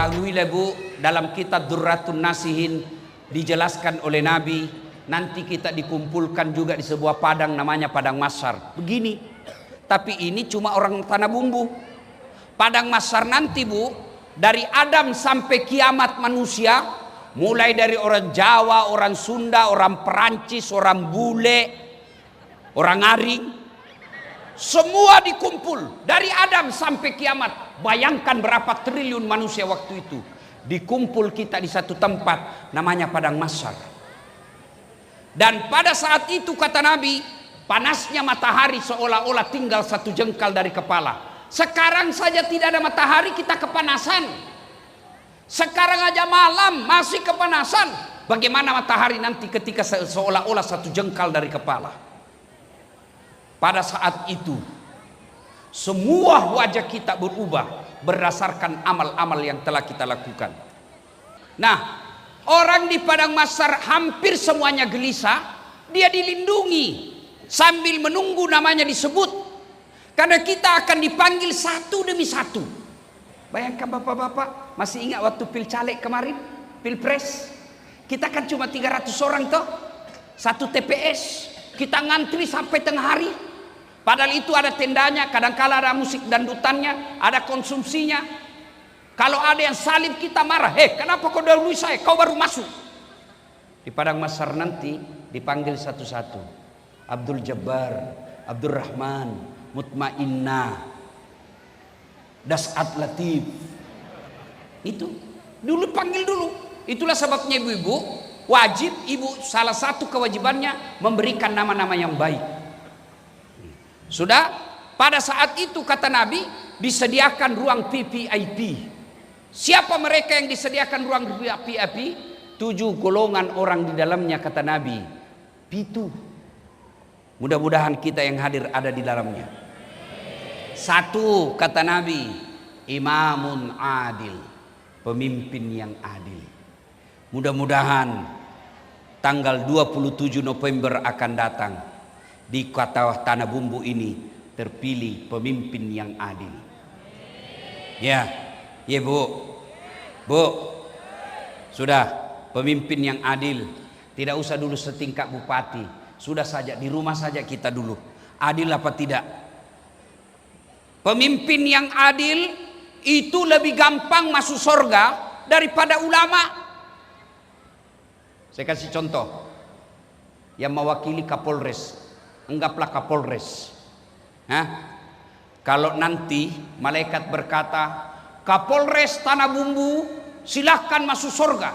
Ketahuilah Bu, dalam kitab Durratun Nasihin dijelaskan oleh Nabi, nanti kita dikumpulkan juga di sebuah padang namanya Padang Mahsyar. Begini, tapi ini cuma orang tanah bumbu. Padang Mahsyar nanti Bu, dari Adam sampai kiamat manusia, mulai dari orang Jawa, orang Sunda, orang Perancis, orang bule, orang Aring, semua dikumpul dari Adam sampai kiamat. Bayangkan berapa triliun manusia waktu itu dikumpul kita di satu tempat namanya Padang Mahsyar. Dan pada saat itu kata Nabi, panasnya matahari seolah-olah tinggal satu jengkal dari kepala. Sekarang saja tidak ada matahari kita kepanasan. Sekarang aja malam masih kepanasan. Bagaimana matahari nanti ketika seolah-olah satu jengkal dari kepala. Pada saat itu semua wajah kita berubah berdasarkan amal-amal yang telah kita lakukan. Nah, orang di Padang Mahsyar hampir semuanya gelisah. Dia dilindungi sambil menunggu namanya disebut. Karena kita akan dipanggil satu demi satu. Bayangkan bapak-bapak, masih ingat waktu pil caleg kemarin? Pilpres? Kita kan cuma 300 orang toh. Satu TPS. Kita ngantri sampai tengah hari. Padahal itu ada tendanya, kadangkala ada musik dandutannya, ada konsumsinya. Kalau ada yang salib kita marah, kenapa kau dahului saya, kau baru masuk. Di Padang Mahsyar nanti dipanggil satu-satu. Abdul Jabbar, Abdul Rahman, Mutmainnah, Das'at Latif. Itu dulu panggil dulu. Itulah sebabnya ibu-ibu wajib, salah satu kewajibannya memberikan nama-nama yang baik. Sudah, pada saat itu kata Nabi disediakan ruang VIP. Siapa mereka yang disediakan ruang VIP? 7 golongan orang di dalamnya kata Nabi. 7. Mudah-mudahan kita yang hadir ada di dalamnya. 1 kata Nabi, imamun adil, pemimpin yang adil. Mudah-mudahan tanggal 27 November akan datang. Di kota tanah bumbu ini terpilih pemimpin yang adil. Ya Bu, sudah pemimpin yang adil. Tidak usah dulu setingkat bupati, sudah saja di rumah saja kita dulu. Adil apa tidak? Pemimpin yang adil itu lebih gampang masuk surga daripada ulama. Saya kasih contoh, yang mewakili Kapolres. Anggaplah Kapolres. Kalau nanti malaikat berkata, Kapolres Tanah Bumbu silahkan masuk surga.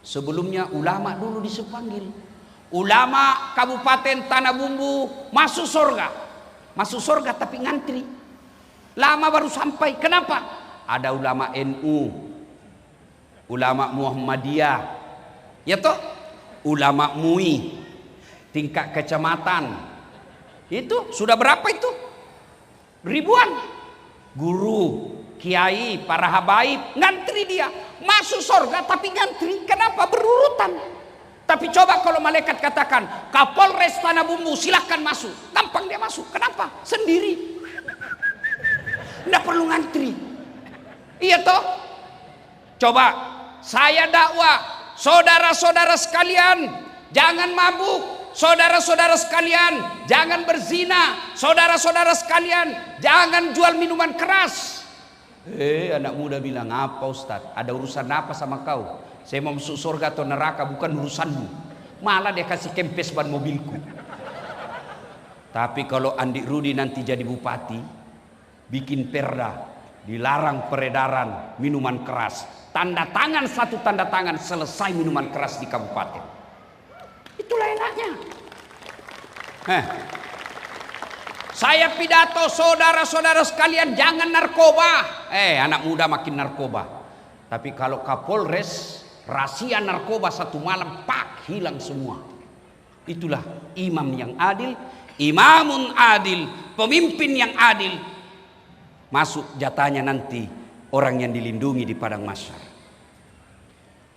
Sebelumnya ulama dulu dipanggil. Ulama Kabupaten Tanah Bumbu masuk surga. Masuk surga tapi ngantri. Lama baru sampai. Kenapa? Ada ulama NU, ulama Muhammadiyah, ya toh, ulama MUI, tingkat kecamatan. Itu sudah berapa itu? Ribuan. Guru, kiai, para habaib ngantri dia. Masuk surga tapi ngantri. Kenapa? Berurutan. Tapi coba kalau malaikat katakan Kapolres Tanah Bumbu silahkan masuk, gampang dia masuk. Kenapa? Sendiri. Tidak perlu ngantri. Iya toh? Coba saya dakwah, saudara-saudara sekalian, jangan mabuk. Saudara-saudara sekalian, jangan berzina. Saudara-saudara sekalian, jangan jual minuman keras. Anak muda bilang, apa Ustaz? Ada urusan apa sama kau? Saya mau masuk surga atau neraka, bukan urusanmu. Malah dia kasih kempes ban mobilku. Tapi kalau Andi Rudi nanti jadi bupati, bikin perda, dilarang peredaran minuman keras. Tanda tangan, satu tanda tangan, selesai minuman keras di kabupaten. Itulah enaknya. Saya pidato, saudara-saudara sekalian, jangan narkoba. Anak muda makin narkoba. Tapi kalau Kapolres rahasia narkoba satu malam, pak, hilang semua. Itulah imam yang adil, imamun adil, pemimpin yang adil. Masuk jatahnya nanti orang yang dilindungi di Padang Mahsyar.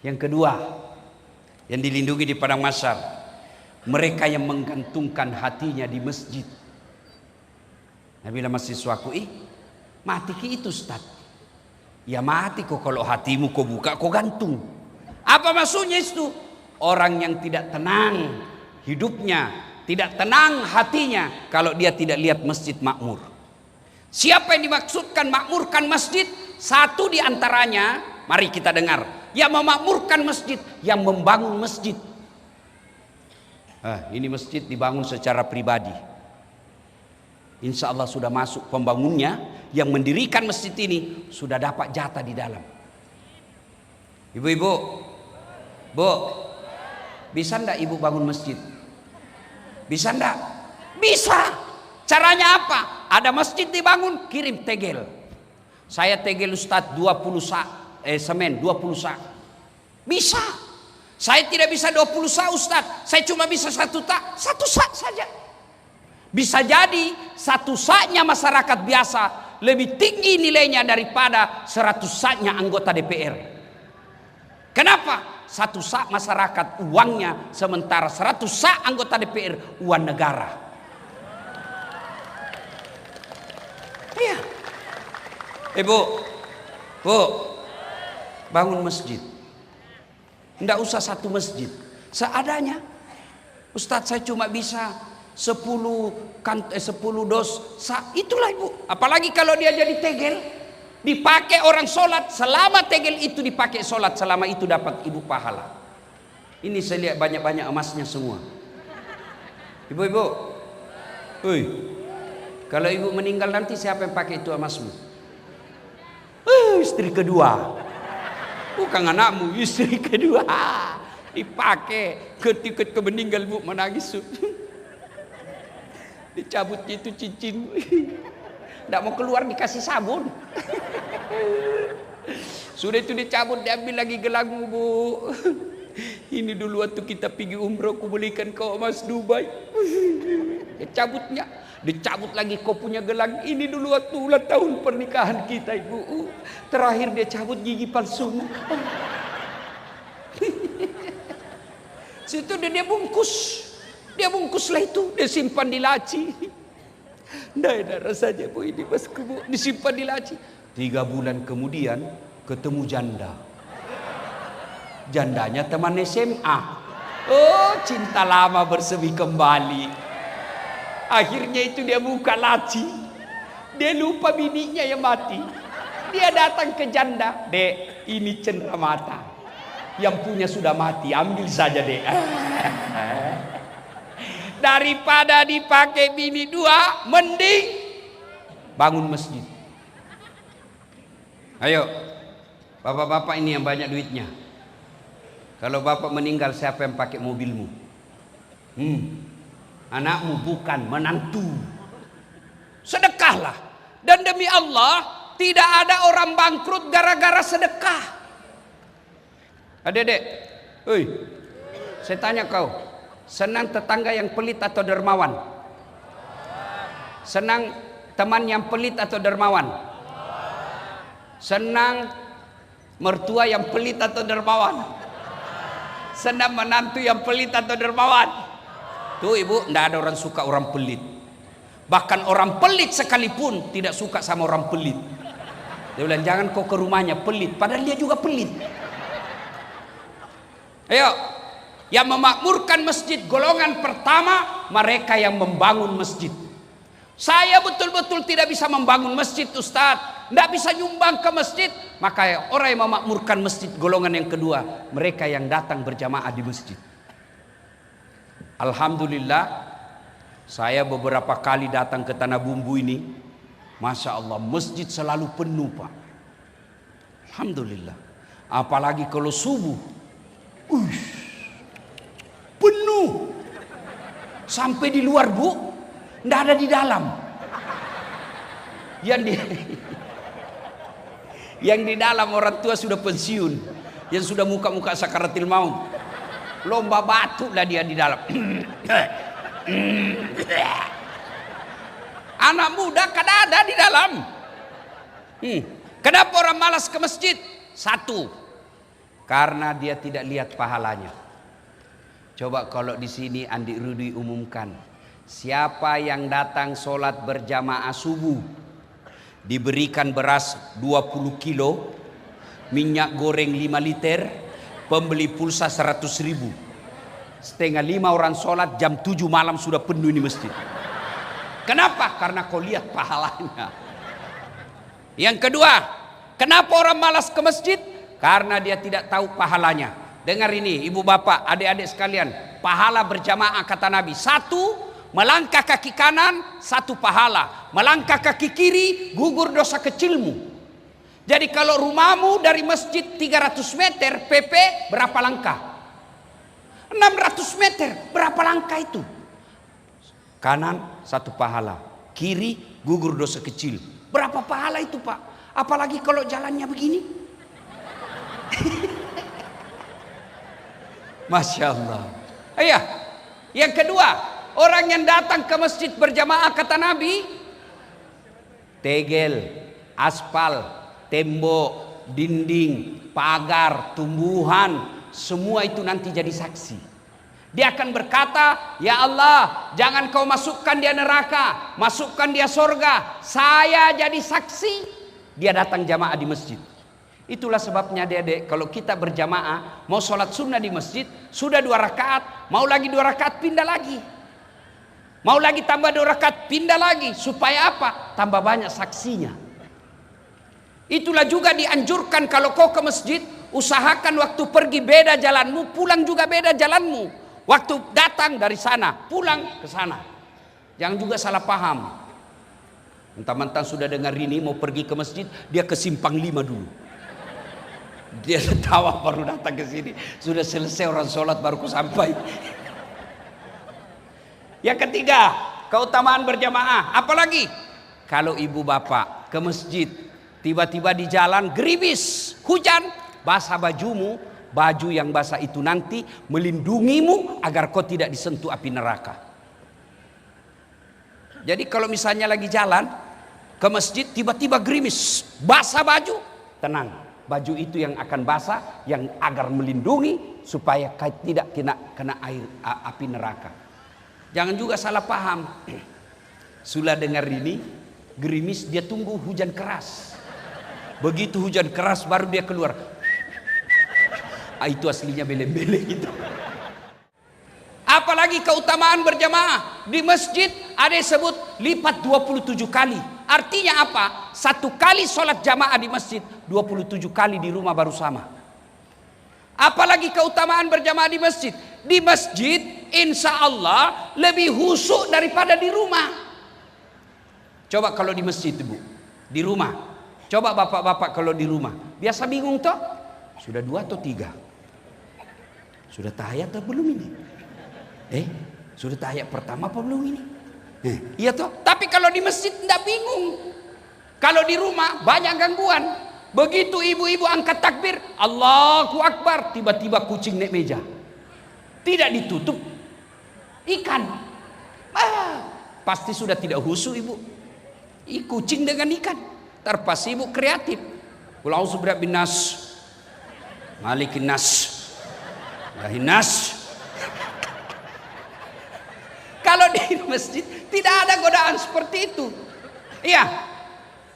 Yang kedua, yang dilindungi di Padang Mahsyar, mereka yang menggantungkan hatinya di masjid. Nah, bila mahasiswaku, mati ki itu Ustaz. Ya mati kok kalau hatimu kau buka, kau gantung. Apa maksudnya itu? Orang yang tidak tenang hidupnya, tidak tenang hatinya kalau dia tidak lihat masjid makmur. Siapa yang dimaksudkan makmurkan masjid? Satu di antaranya, mari kita dengar. Yang memakmurkan masjid, yang membangun masjid. Ini masjid dibangun secara pribadi. Insya Allah sudah masuk pembangunnya, yang mendirikan masjid ini sudah dapat jatah di dalam. Ibu-ibu, Bu, bisa ndak ibu bangun masjid? Bisa ndak? Bisa. Caranya apa? Ada masjid dibangun, kirim tegel. Saya tegel Ustadz 20 sak, semen 20 sak. Bisa. Saya tidak bisa 20 sak Ustadz. Saya cuma bisa 1 sak saja. Bisa jadi 1 saknya masyarakat biasa lebih tinggi nilainya daripada 100 saknya anggota DPR. Kenapa? 1 sak masyarakat uangnya, sementara 100 sak anggota DPR uang negara. Iya. Bu, bangun masjid. Tidak usah 1 masjid, seadanya. Ustadz saya cuma bisa 10 dos sak, itulah ibu. Apalagi kalau dia jadi tegel, dipakai orang sholat, selama tegel itu dipakai sholat, selama itu dapat ibu pahala. Ini saya lihat banyak-banyak emasnya semua. Ibu-ibu, kalau ibu meninggal nanti siapa yang pakai itu emasmu? Istri kedua. Bukan anakmu, istri kedua. Dipakai ketika kau meninggal bu, menangis. Dicabutnya itu cincin. Tidak mau keluar dikasih sabun. Sudah itu dicabut, diambil lagi gelangmu bu. Ini dulu waktu kita pergi umroh, aku belikan kau emas Dubai. Dicabut lagi kau punya gelang. Ini dulu waktu ulang tahun pernikahan kita ibu. Terakhir dia cabut gigi palsu. Situ dia bungkus. Dia bungkuslah itu, dia simpan di laci. Nggak ada rasanya bu, ini mas bu, disimpan di laci. 3 bulan kemudian ketemu janda. Jandanya teman SMA. Oh, cinta lama bersemi kembali. Akhirnya itu dia buka laci. Dia lupa bininya yang mati. Dia datang ke janda. Dek, ini cendera mata. Yang punya sudah mati, ambil saja dek. Daripada dipakai bini 2, mending bangun masjid. Ayo, bapak-bapak ini yang banyak duitnya. Kalau bapak meninggal, siapa yang pakai mobilmu? Anakmu, bukan menantu. Sedekahlah. Dan demi Allah, tidak ada orang bangkrut gara-gara sedekah. Adik-adik, saya tanya kau, senang tetangga yang pelit atau dermawan? Senang teman yang pelit atau dermawan? Senang mertua yang pelit atau dermawan? Senang menantu yang pelit atau dermawan? Tuh ibu, tidak ada orang suka orang pelit. Bahkan orang pelit sekalipun tidak suka sama orang pelit. Dia bilang jangan kau ke rumahnya pelit, padahal dia juga pelit. Ayo, yang memakmurkan masjid golongan pertama, mereka yang membangun masjid. Saya betul-betul tidak bisa membangun masjid Ustadz, tidak bisa nyumbang ke masjid. Maka orang yang memakmurkan masjid golongan yang kedua, mereka yang datang berjamaah di masjid. Alhamdulillah, saya beberapa kali datang ke Tanah Bumbu ini, Masya Allah, masjid selalu penuh Pak. Alhamdulillah. Apalagi kalau subuh, penuh. Sampai di luar bu, tidak ada di dalam. Yang di dalam orang tua sudah pensiun, yang sudah muka-muka sakaratil maut. Lomba batuk lah dia di dalam. Anak muda kan ada di dalam. Kenapa orang malas ke masjid? 1, karena dia tidak lihat pahalanya. Coba kalau di sini Andi Rudi umumkan, siapa yang datang sholat berjamaah subuh, diberikan beras 20 kilo, minyak goreng 5 liter, pembeli pulsa 100.000. Setengah 5 orang sholat, jam 7 malam sudah penuh ini masjid. Kenapa? Karena kau lihat pahalanya. Yang kedua, kenapa orang malas ke masjid? Karena dia tidak tahu pahalanya. Dengar ini ibu bapak, adik-adik sekalian, pahala berjamaah kata Nabi. 1, melangkah kaki kanan, 1 pahala. Melangkah kaki kiri, gugur dosa kecilmu. Jadi kalau rumahmu dari masjid 300 meter, PP berapa langkah? 600 meter, berapa langkah itu? Kanan 1 pahala, kiri gugur dosa kecil. Berapa pahala itu Pak? Apalagi kalau jalannya begini. Masya Allah. Iya. Yang kedua, orang yang datang ke masjid berjamaah kata Nabi, tegel, aspal, tembok, dinding, pagar, tumbuhan, semua itu nanti jadi saksi. Dia akan berkata, ya Allah, jangan kau masukkan dia neraka, masukkan dia surga. Saya jadi saksi. Dia datang jamaah di masjid. Itulah sebabnya adik-adik, kalau kita berjamaah, mau sholat sunnah di masjid, sudah 2 rakaat, mau lagi 2 rakaat, pindah lagi. Mau lagi tambah 2 rakaat, pindah lagi. Supaya apa? Tambah banyak saksinya. Itulah juga dianjurkan kalau kau ke masjid, usahakan waktu pergi beda jalanmu, pulang juga beda jalanmu. Waktu datang dari sana, pulang ke sana. Jangan juga salah paham. Mentang-mentang sudah dengar ini mau pergi ke masjid, dia ke simpang 5 dulu. Dia tawa baru datang ke sini. Sudah selesai orang sholat baru ku sampai. Yang ketiga, keutamaan berjamaah. Apalagi kalau ibu bapak ke masjid, tiba-tiba di jalan gerimis, hujan, basah bajumu. Baju yang basah itu nanti melindungimu agar kau tidak disentuh api neraka. Jadi kalau misalnya lagi jalan ke masjid tiba-tiba gerimis, basah baju, tenang. Baju itu yang akan basah yang agar melindungi supaya kau tidak kena air api neraka. Jangan juga salah paham. Sudah dengar ini, gerimis dia tunggu hujan keras. Begitu hujan keras baru dia keluar. Itu aslinya bele-bele gitu. Apalagi keutamaan berjamaah di masjid ada yang sebut lipat 27 kali. Artinya apa? 1 kali sholat jamaah di masjid, 27 kali di rumah baru sama. Apalagi keutamaan berjamaah di masjid. Di masjid insya Allah lebih khusyuk daripada di rumah. Coba kalau di masjid Bu, di rumah. Coba bapak-bapak kalau di rumah. Biasa bingung toh? Sudah 2 atau 3? Sudah tahiyat atau belum ini? Sudah tahiyat pertama apa belum ini? Iya toh. Tapi kalau di masjid tidak bingung. Kalau di rumah banyak gangguan. Begitu ibu-ibu angkat takbir, Allahu Akbar, tiba-tiba kucing naik meja. Tidak ditutup, ikan. Pasti sudah tidak khusyuk ibu. Kucing dengan ikan. Terpas ibu kreatif. Qul a'udzu birabbin nas, malikin nas, ilahin-nas. Kalau di masjid tidak ada godaan seperti itu. Iya.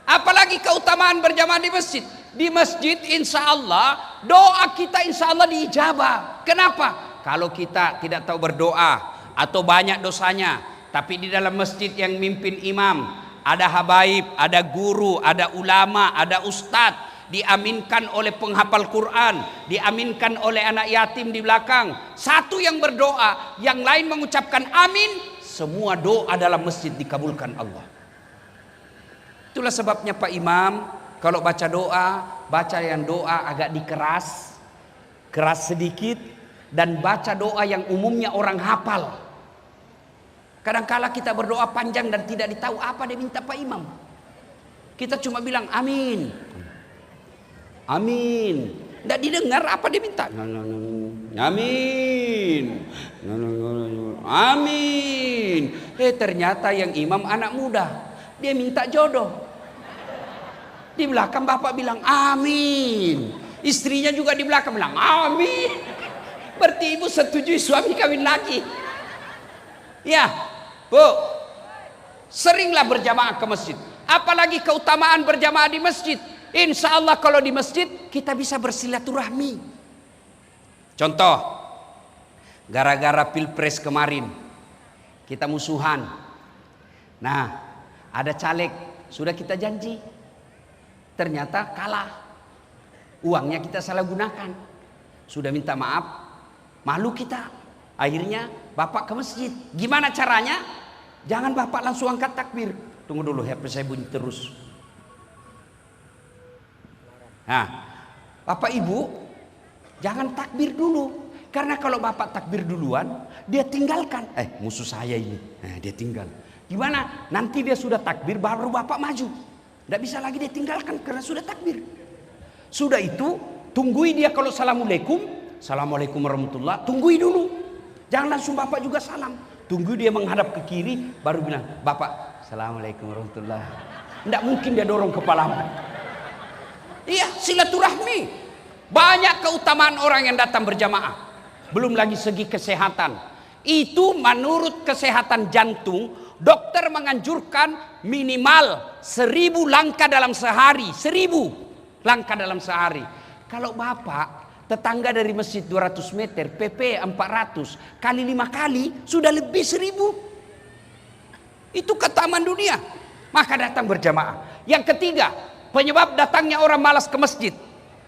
Apalagi keutamaan berjamaah di masjid. Di masjid insya Allah doa kita insya Allah diijabah. Kenapa? Kalau kita tidak tahu berdoa atau banyak dosanya, tapi di dalam masjid yang mimpin imam, ada habaib, ada guru, ada ulama, ada ustadz, diaminkan oleh penghafal Quran, diaminkan oleh anak yatim di belakang. Satu yang berdoa, yang lain mengucapkan amin, semua doa dalam masjid dikabulkan Allah. Itulah sebabnya Pak Imam kalau baca doa, baca yang doa agak dikeras, keras sedikit, dan baca doa yang umumnya orang hafal. Kadang-kala kita berdoa panjang dan tidak ditahu apa dia minta Pak Imam. Kita cuma bilang amin. Amin. Tidak didengar apa dia minta. Amin. Amin. Ternyata yang imam anak muda. Dia minta jodoh. Di belakang bapak bilang amin. Istrinya juga di belakang bilang amin. Berarti ibu setujui suami kawin lagi. Ya, Bu. Seringlah berjamaah ke masjid. Apalagi keutamaan berjamaah di masjid. Insya Allah kalau di masjid kita bisa bersilaturahmi. Contoh, gara-gara pilpres kemarin kita musuhan. Nah, ada caleg sudah kita janji, ternyata kalah. Uangnya kita salah gunakan. Sudah minta maaf, malu kita. Akhirnya Bapak ke masjid. Gimana caranya? Jangan Bapak langsung angkat takbir. Tunggu dulu, HP saya bunyi terus. Nah, Bapak Ibu jangan takbir dulu. Karena kalau Bapak takbir duluan, dia tinggalkan. Musuh saya ini, dia tinggal. Gimana? Nanti dia sudah takbir baru Bapak maju. Tidak bisa lagi dia tinggalkan karena sudah takbir. Sudah itu, tunggui dia kalau assalamualaikum. Assalamualaikum warahmatullah. Tunggui dulu. Jangan langsung Bapak juga salam. Tunggu dia menghadap ke kiri, baru bilang, Bapak, assalamualaikum warahmatullah. Tidak mungkin dia dorong kepalamu. Iya, silaturahmi. Banyak keutamaan orang yang datang berjamaah. Belum lagi segi kesehatan. Itu menurut kesehatan jantung, dokter menganjurkan minimal 1000 langkah dalam sehari. 1000 langkah dalam sehari. Kalau Bapak tetangga dari masjid 200 meter, PP 400 kali 5 kali sudah lebih 1000. Itu keutamaan dunia. Maka datang berjamaah. Yang ketiga, penyebab datangnya orang malas ke masjid.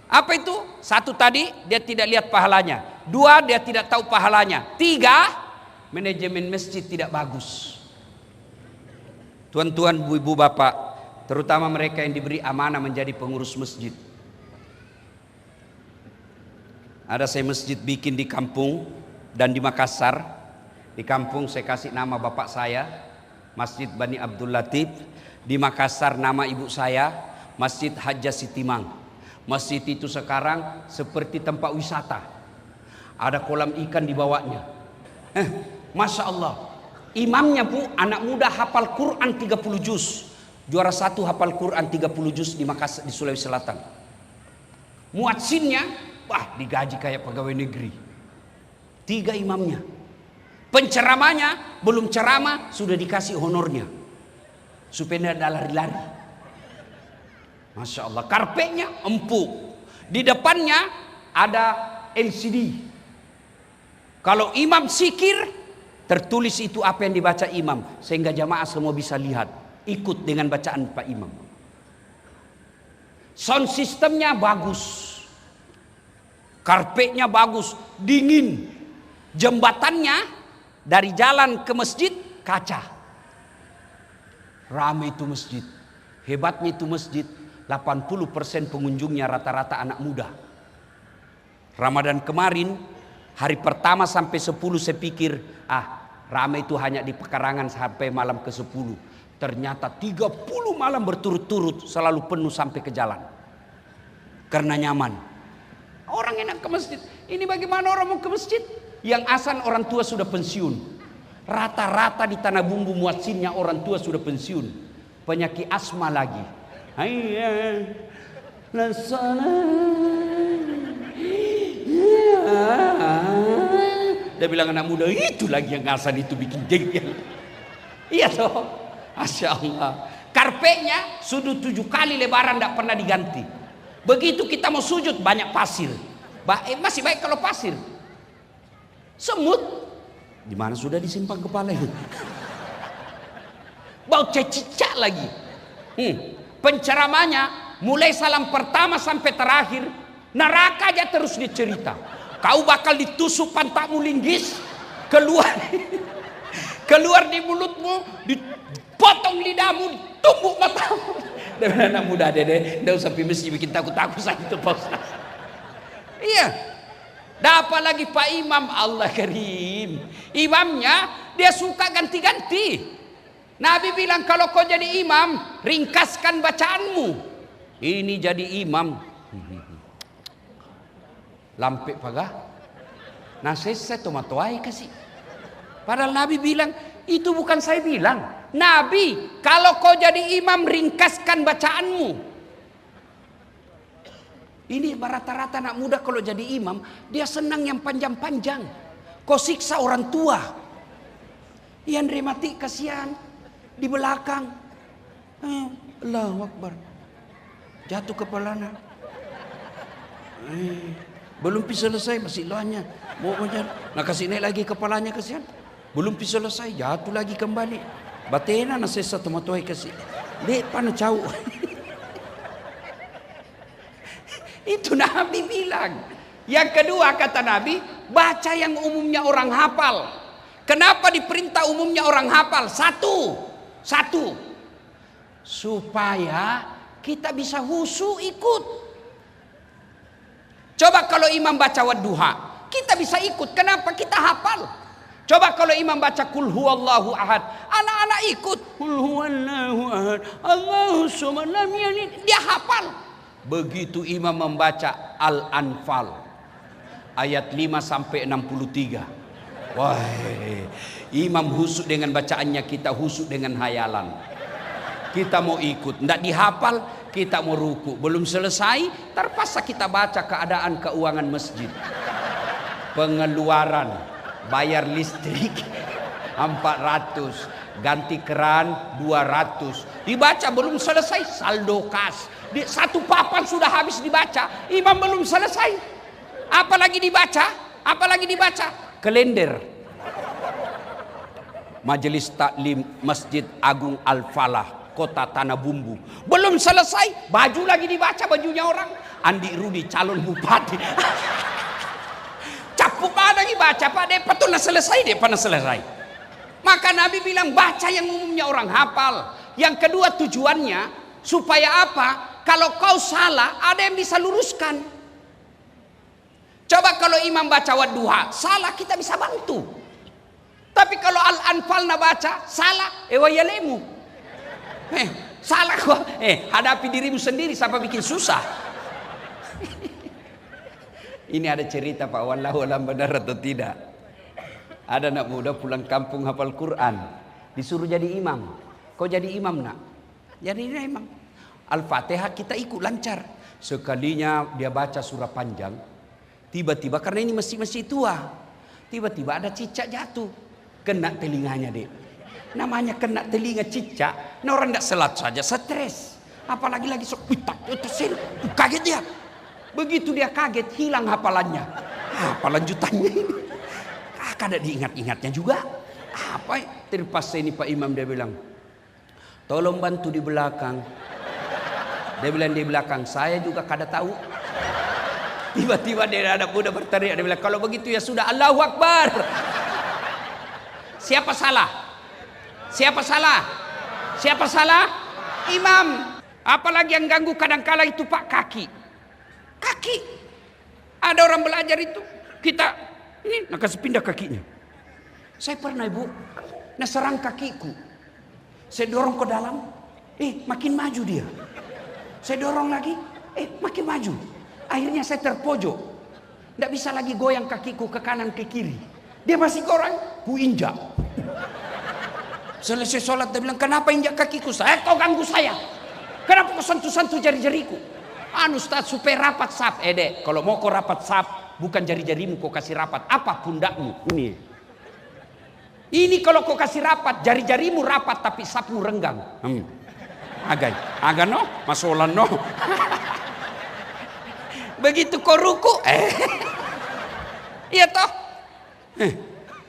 Apa itu? Satu tadi, dia tidak lihat pahalanya. 2, dia tidak tahu pahalanya. 3, manajemen masjid tidak bagus. Tuan-tuan, ibu-ibu, bapak, terutama mereka yang diberi amanah menjadi pengurus masjid. Ada saya masjid bikin di kampung dan di Makassar. Di kampung saya kasih nama bapak saya, Masjid Bani Abdul Latif. Di Makassar nama ibu saya, Masjid Hajjah Sitimang. Masjid itu sekarang seperti tempat wisata. Ada kolam ikan di bawahnya. Masya Allah. Imamnya Bu, anak muda hafal Quran 30 juz. Juara 1 hafal Quran 30 juz di Makassar, di Sulawesi Selatan. Muadzinnya, wah, digaji kayak pegawai negeri. 3 imamnya. Penceramanya belum ceramah sudah dikasih honornya supaya tidak lari-lari. Masya Allah. Karpetnya empuk. Di depannya ada LCD. Kalau imam zikir, tertulis itu apa yang dibaca imam, sehingga jamaah semua bisa lihat, ikut dengan bacaan Pak Imam. Sound systemnya bagus. Karpetnya bagus, dingin. Jembatannya dari jalan ke masjid kaca. Ramai itu masjid. Hebatnya itu masjid, 80% pengunjungnya rata-rata anak muda. Ramadan kemarin, hari pertama sampai 10 saya pikir, ramai itu hanya di pekarangan sampai malam ke 10. Ternyata 30 malam berturut-turut selalu penuh sampai ke jalan. Karena nyaman. Orang enak ke masjid. Ini bagaimana orang mau ke masjid? Yang asan orang tua sudah pensiun. Rata-rata di Tanah Bumbu muadzinnya orang tua sudah pensiun. Penyakit asma lagi. Hayya dia bilang anak muda itu lagi yang asan itu bikin jengkel. Iya toh. Masya Allah. Karpetnya sudah 7 kali lebaran tidak pernah diganti. Begitu kita mau sujud banyak pasir. Masih baik kalau pasir. Semut di mana sudah disimpan kepala itu. Bau cicak lagi. Penceramanya mulai salam pertama sampai terakhir neraka aja terus dicerita. Kau bakal ditusuk pantatmu linggis, keluar di mulutmu, dipotong lidahmu, tumbuk matamu. Dan anak muda dede, tidak usah mesti bikin takut-takut saja itu Pak Ustaz. Iya. Dapat lagi Pak Imam, Allah Karim. Imamnya dia suka ganti-ganti. Nabi bilang kalau kau jadi imam, ringkaskan bacaanmu. Ini jadi imam. Lampek pagah. Nah saya tomatoai kasih. Padahal Nabi bilang, itu bukan saya bilang. Nabi, kalau kau jadi imam ringkaskan bacaanmu. Ini rata-rata anak muda kalau jadi imam, dia senang yang panjang-panjang. Kau siksa orang tua. Yang remati kasihan di belakang. Allahu Akbar. Jatuh kepalanya. Belum selesai masih loanya. Mau menjar. Nah kasih naik lagi kepalanya kasihan. Belum selesai jatuh lagi kembali. Batena na sesa tomatoy kasih. Dek pana jauh. Itu Nabi bilang. Yang kedua kata Nabi, baca yang umumnya orang hafal. Kenapa diperintah umumnya orang hafal? Satu. Supaya kita bisa husu ikut. Coba kalau imam baca wadduha, kita bisa ikut. Kenapa? Kita hafal. Coba kalau imam baca kul huwallahu ahad, anak-anak ikut kul huwallahu ahad, Allahu samad lam yalid, dia hafal. Begitu imam membaca Al-Anfal ayat 5 sampai 63. Wah, imam husuk dengan bacaannya, kita husuk dengan hayalan. Kita mau ikut, tidak dihafal, kita mau ruku. Belum selesai, terpaksa kita baca keadaan keuangan masjid. Pengeluaran, bayar listrik 400, ganti keran 200. Dibaca belum selesai, saldo kas. Satu papan sudah habis dibaca, imam belum selesai. Apalagi dibaca? Kalender. Majelis Taklim Masjid Agung Al-Falah Kota Tanah Bumbu. Belum selesai, baju lagi dibaca, bajunya orang. Andi Rudi calon bupati. Capuk lagi baca, Pak Depa tuh selesai. Maka Nabi bilang baca yang umumnya orang hafal. Yang kedua tujuannya supaya apa? Kalau kau salah, ada yang bisa luruskan. Coba kalau imam baca wadduha, salah kita bisa bantu. Tapi kalau Al-Anfal na baca, salah, wayalemu. Salah kok. Hadapi dirimu sendiri, siapa bikin susah. Ini ada cerita Pak, wallahu alam benar atau tidak. Ada anak muda pulang kampung hafal Quran, disuruh jadi imam. Kau jadi imam nak? Jadi imam. Al-Fatihah kita ikut lancar. Sekalinya dia baca surah panjang, tiba-tiba karena ini masih tua, tiba-tiba ada cicak jatuh, kena telinganya dek. Namanya kena telinga cicak, nah orang tidak selat saja stres, apalagi lagi sok kaget dia. Begitu dia kaget, hilang hafalannya. Apa lanjutannya ini? Kada diingat-ingatnya juga. Apa? Terpaksa ini Pak Imam dia bilang, tolong bantu di belakang. Dia bilang di belakang, saya juga kada tahu. Tiba-tiba dia ada muda berteriak, dia bilang, kalau begitu ya sudah, Allahu Akbar. Siapa salah? Imam. Apalagi yang ganggu kadang-kala itu Pak kaki. Ada orang belajar itu, kita ini nak kasih pindah kakinya. Saya pernah ibu, nak serang kakiku. Saya dorong ke dalam, makin maju dia. Saya dorong lagi, makin maju. Akhirnya saya terpojok. Tidak bisa lagi goyang kakiku ke kanan ke kiri. Dia masih goreng, ku injak. Selesai sholat dia bilang, kenapa injak kakiku? Kau ganggu saya. Kenapa kau sentuh-sentuh jari-jariku? Ustaz supaya rapat saf. Dek, kalau mau kau rapat saf, bukan jari-jarimu kau kasih rapat. Apa pundakmu? Ini kalau kau kasih rapat, jari-jarimu rapat tapi safmu renggang. Agak no, masolan no. Begitu kau ruku, iya toh.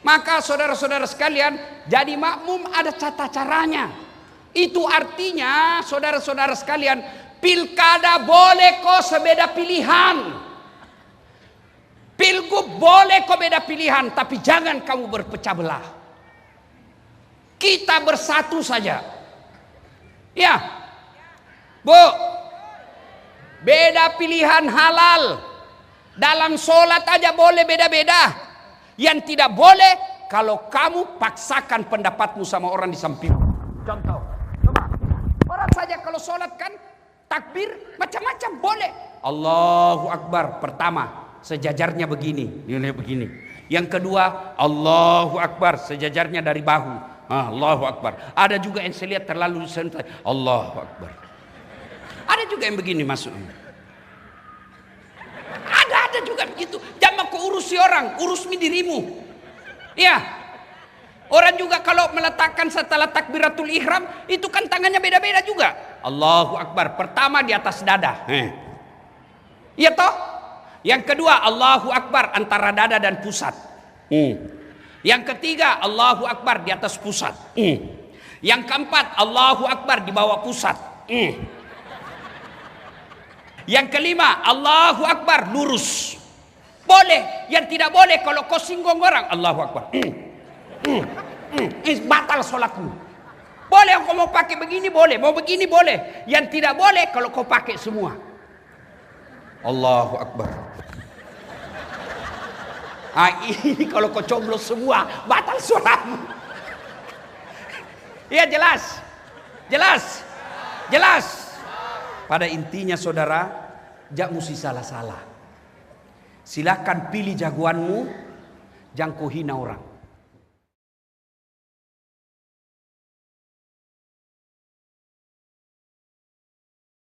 Maka saudara-saudara sekalian, jadi makmum ada tata caranya. Itu artinya saudara-saudara sekalian, pilkada boleh kau sebeda pilihan. Pilgub boleh kau beda pilihan, tapi jangan kamu berpecah belah. Kita bersatu saja. Ya, Bu, beda pilihan halal. Dalam sholat aja boleh beda-beda. Yang tidak boleh kalau kamu paksakan pendapatmu sama orang di samping. Contoh, coba orang saja kalau sholat kan takbir macam-macam boleh. Allahu Akbar pertama sejajarnya begini, nilai begini. Yang kedua Allahu Akbar sejajarnya dari bahu. Allahu Akbar. Ada juga yang saya lihat terlalu santai. Allahu Akbar. Ada juga yang begini masuknya. Ada juga begitu. Jangan kau urusi orang, urusmi dirimu. Ya. Orang juga kalau meletakkan setelah takbiratul ihram, itu kan tangannya beda-beda juga. Allahu Akbar. Pertama di atas dada. Iya toh? Yang kedua Allahu Akbar antara dada dan pusat. Yang ketiga Allahu Akbar di atas pusat. Yang keempat Allahu Akbar di bawah pusat. Yang kelima Allahu Akbar lurus. Boleh. Yang tidak boleh kalau kau singgung orang, Allahu Akbar. Batal sholatmu. Boleh kau mau pakai begini boleh, mau begini boleh. Yang tidak boleh kalau kau pakai semua. Allahu Akbar. Ini kalau kau coblos semua batal sholatmu. Iya jelas. Jelas. Jelas. Pada intinya saudara, jak mesti salah-salah. Silakan pilih jagoanmu, jangan kau hina orang.